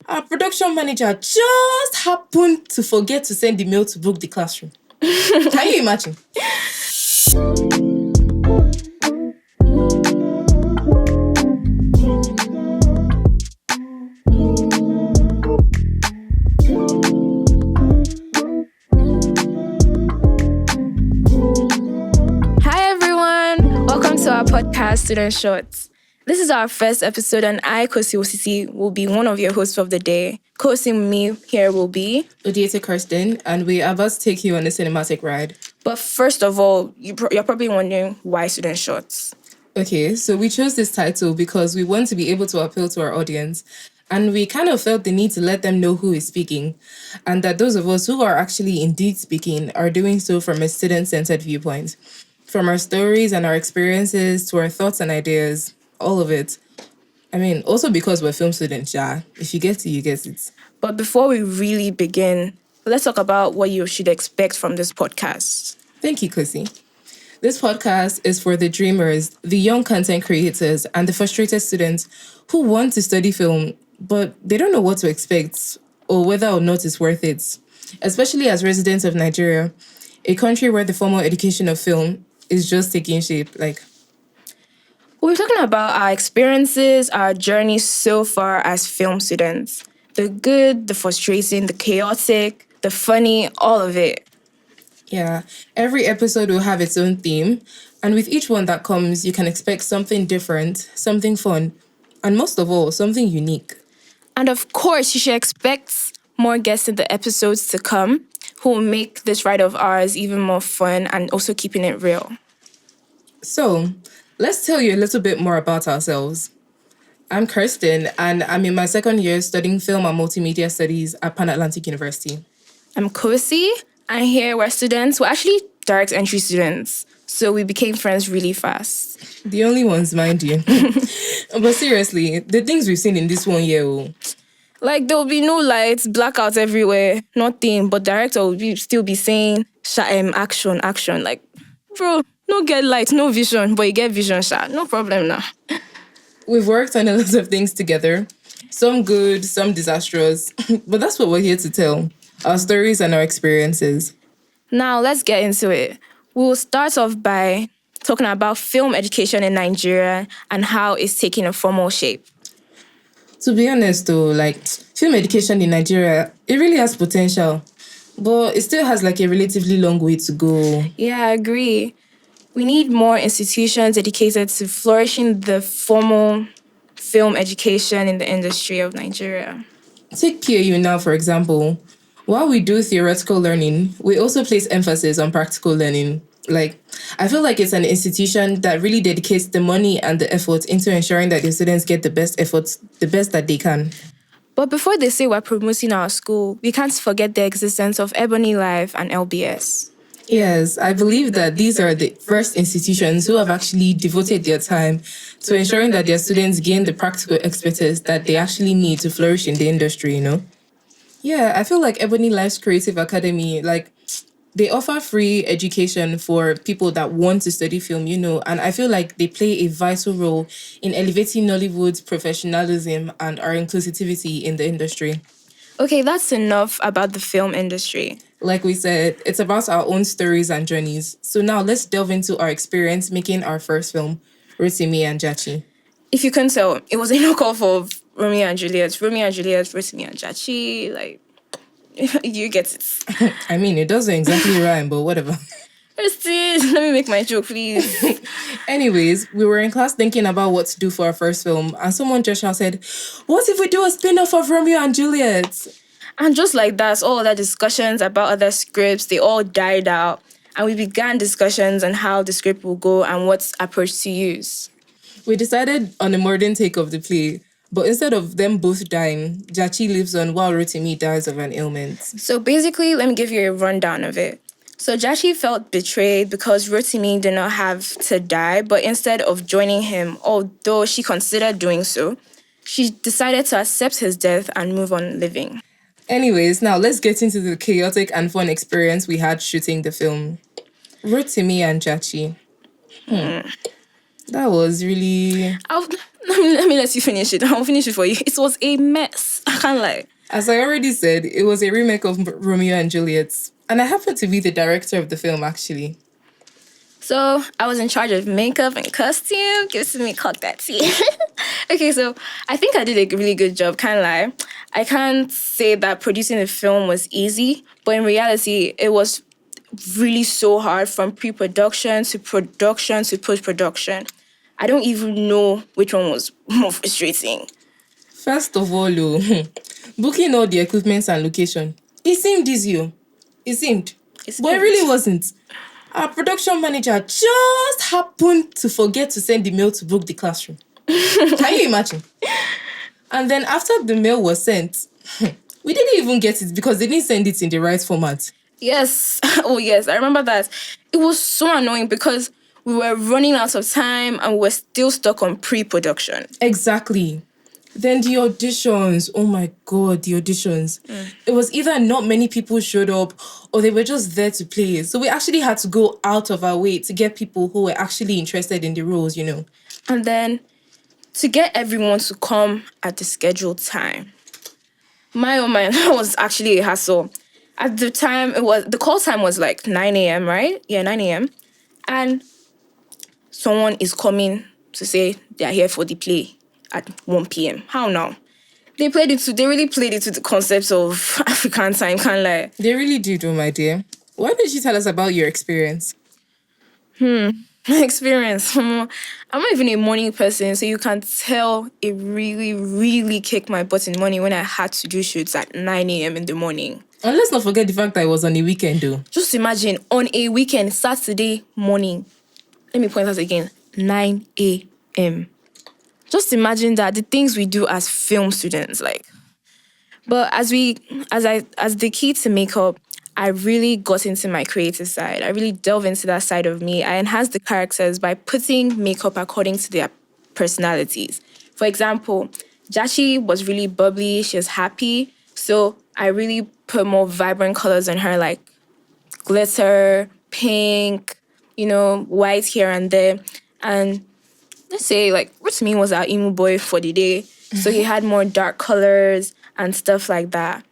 Our production manager just happened to forget to send the mail to book the classroom. Can you imagine? Hi everyone, welcome to our podcast, Student Shorts. This is our first episode, and I, Kosi Osisi, will be one of your hosts of the day. Co-hosting me here will be Odiete Kirsten, and we are about to take you on a cinematic ride. But first of all, you're probably wondering why Student Shorts. Okay, so we chose this title because we want to be able to appeal to our audience, and we kind of felt the need to let them know who is speaking, and that those of us who are actually indeed speaking are doing so from a student-centered viewpoint. From our stories and our experiences to our thoughts and ideas, all of it. I mean, also because we're film students, yeah. If you get it, you get it. But before we really begin, let's talk about what you should expect from this podcast. Thank you, Kosi. This podcast is for the dreamers, the young content creators, and the frustrated students who want to study film, but they don't know what to expect or whether or not it's worth it. Especially as residents of Nigeria, a country where the formal education of film is just taking shape. We're talking about our experiences, our journey so far as film students. The good, the frustrating, the chaotic, the funny, all of it. Yeah, every episode will have its own theme, and with each one that comes, you can expect something different, something fun, and most of all, something unique. And of course, you should expect more guests in the episodes to come who will make this ride of ours even more fun and also keeping it real. So, let's tell you a little bit more about ourselves. I'm Kirsten, and I'm in my second year studying film and multimedia studies at Pan Atlantic University. I'm Kosi, and here we're students. We're actually direct entry students, so we became friends really fast. The only ones, mind you. But seriously, the things we've seen in this 1 year, Like, there'll be no lights, blackouts everywhere, nothing, but director will still be saying, action, action. Like, bro, no get light, no vision, but you get vision, no problem now. we've worked on a lot of things together. Some good, some disastrous. But that's what we're here to tell. Our stories and our experiences. Now, let's get into it. We'll start off by talking about film education in Nigeria and how it's taking a formal shape. To be honest though, film education in Nigeria, it really has potential. But it still has a relatively long way to go. Yeah, I agree. We need more institutions dedicated to flourishing the formal film education in the industry of Nigeria. Take PAU now, for example. While we do theoretical learning, we also place emphasis on practical learning. I feel like it's an institution that really dedicates the money and the effort into ensuring that the students get the best that they can. But before they say we're promoting our school, we can't forget the existence of Ebony Life and LBS. Yes, I believe that these are the first institutions who have actually devoted their time to ensuring that their students gain the practical expertise that they actually need to flourish in the industry, Yeah, I feel like Ebony Life's Creative Academy, they offer free education for people that want to study film, and I feel like they play a vital role in elevating Nollywood's professionalism and our inclusivity in the industry. Okay, that's enough about the film industry. Like we said, it's about our own stories and journeys. So now let's delve into our experience making our first film, Rotimi and Jachi. If you can tell, it was a knockoff of Romeo and Juliet, Rotimi and Jachi, you get it. I mean, it doesn't exactly rhyme, but whatever. Let me make my joke, please. Anyways, we were in class thinking about what to do for our first film, and someone just shouted, "What if we do a spin-off of Romeo and Juliet?" And just like that, all other discussions about other scripts, they all died out. And we began discussions on how the script will go and what approach to use. We decided on a modern take of the play, but instead of them both dying, Jachi lives on while Rotimi dies of an ailment. So basically, let me give you a rundown of it. So Jachi felt betrayed because Rotimi did not have to die, but instead of joining him, although she considered doing so, she decided to accept his death and move on living. Anyways, now let's get into the chaotic and fun experience we had shooting the film. Rotimi and Jachi. That was really, Let me let you finish it. I'll finish it for you. It was a mess. I can't lie. as I already said, it was a remake of Romeo and Juliet. And I happen to be the director of the film, actually. So I was in charge of makeup and costume. Give me clock that tea. Okay, so I think I did a really good job. Can't lie. I can't say that producing the film was easy, but in reality, it was really so hard from pre-production to production to post-production. I don't even know which one was more frustrating. First of all, booking all the equipment and location. It seemed easy. It seemed. But it really wasn't. Our production manager just happened to forget to send the mail to book the classroom. Can you imagine? And then after the mail was sent, we didn't even get it because they didn't send it in the right format. Yes. Oh, yes. I remember that. It was so annoying because we were running out of time and we were still stuck on pre-production. Exactly. Then the auditions. Oh my God, the auditions. It was either not many people showed up or they were just there to play. So we actually had to go out of our way to get people who were actually interested in the roles, And then to get everyone to come at the scheduled time. My oh my, that was actually a hassle. At the time, the call time was like 9 a.m., right? Yeah, 9 a.m. And someone is coming to say they're here for the play at 1 p.m. How now? They really played it to the concepts of African time, can't lie. They really did, oh my dear. Why don't you tell us about your experience? My experience. I'm not even a morning person, so you can tell it really, really kicked my butt in the morning when I had to do shoots at 9 a.m. in the morning. And let's not forget the fact that it was on a weekend, though. Just imagine, on a weekend, Saturday morning. Let me point out again, 9 a.m. Just imagine that, the things we do as film students, like. But as the key to makeup, I really got into my creative side. I really delved into that side of me. I enhanced the characters by putting makeup according to their personalities. For example, Jashi was really bubbly, she was happy. So I really put more vibrant colors on her, like glitter, pink, white here and there. And let's say, like, Rotimi was our emo boy for the day. So he had more dark colors and stuff like that.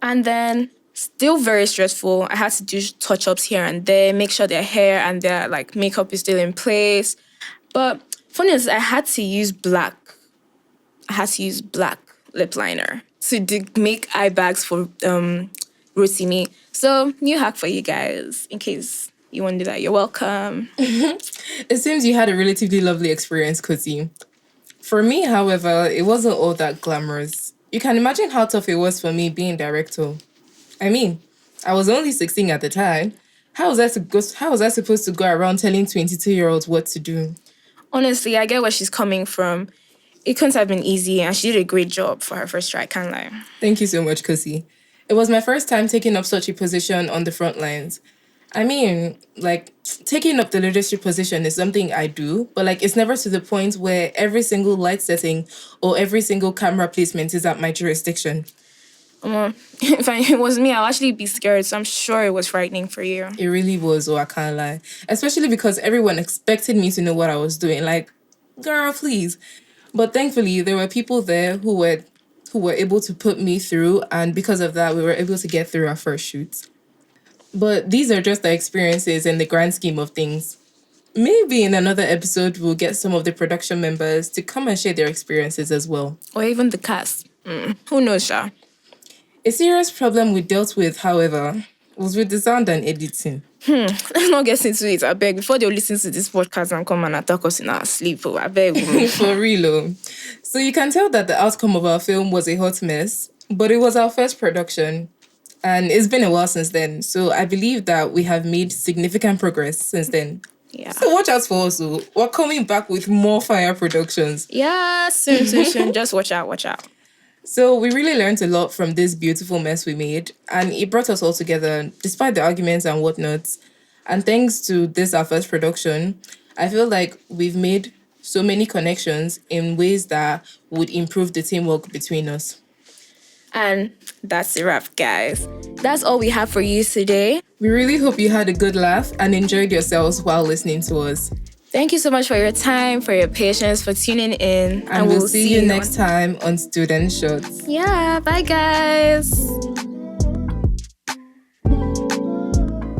And then, still very stressful. I had to do touch-ups here and there, make sure their hair and their makeup is still in place. But funny is, I had to use black. Lip liner to make eye bags for Rotimi. So, new hack for you guys, in case you want to do that. You're welcome. It seems you had a relatively lovely experience, Kuti. For me, however, it wasn't all that glamorous. You can imagine how tough it was for me being director. I mean, I was only 16 at the time. How was I supposed to go around telling 22-year-olds what to do? Honestly, I get where she's coming from. It couldn't have been easy, and she did a great job for her first try, can't lie. Thank you so much, Kusi. It was my first time taking up such a position on the front lines. I mean, taking up the leadership position is something I do, but it's never to the point where every single light setting or every single camera placement is at my jurisdiction. If it was me, I'll actually be scared, so I'm sure it was frightening for you. It really was, I can't lie. Especially because everyone expected me to know what I was doing. Girl, please. But thankfully, there were people there who were able to put me through, and because of that, we were able to get through our first shoots. But these are just our experiences in the grand scheme of things. Maybe in another episode, we'll get some of the production members to come and share their experiences as well. Or even the cast. Who knows, Sha? A serious problem we dealt with, however, was with the sound and editing. Let's not get into it, I beg. Before they'll listen to this podcast and come and attack us in our sleep, I beg. For real. So you can tell that the outcome of our film was a hot mess, but it was our first production. And it's been a while since then. So I believe that we have made significant progress since then. Yeah. So watch out for us. We're coming back with more fire productions. Yeah, soon. Just watch out. So we really learned a lot from this beautiful mess we made. And it brought us all together, despite the arguments and whatnot. And thanks to this, our first production, I feel like we've made so many connections in ways that would improve the teamwork between us. And that's a wrap, guys. That's all we have for you today. We really hope you had a good laugh and enjoyed yourselves while listening to us. Thank you so much for your time, for your patience, for tuning in. And we'll see you next time on Student Shots. Yeah, bye guys.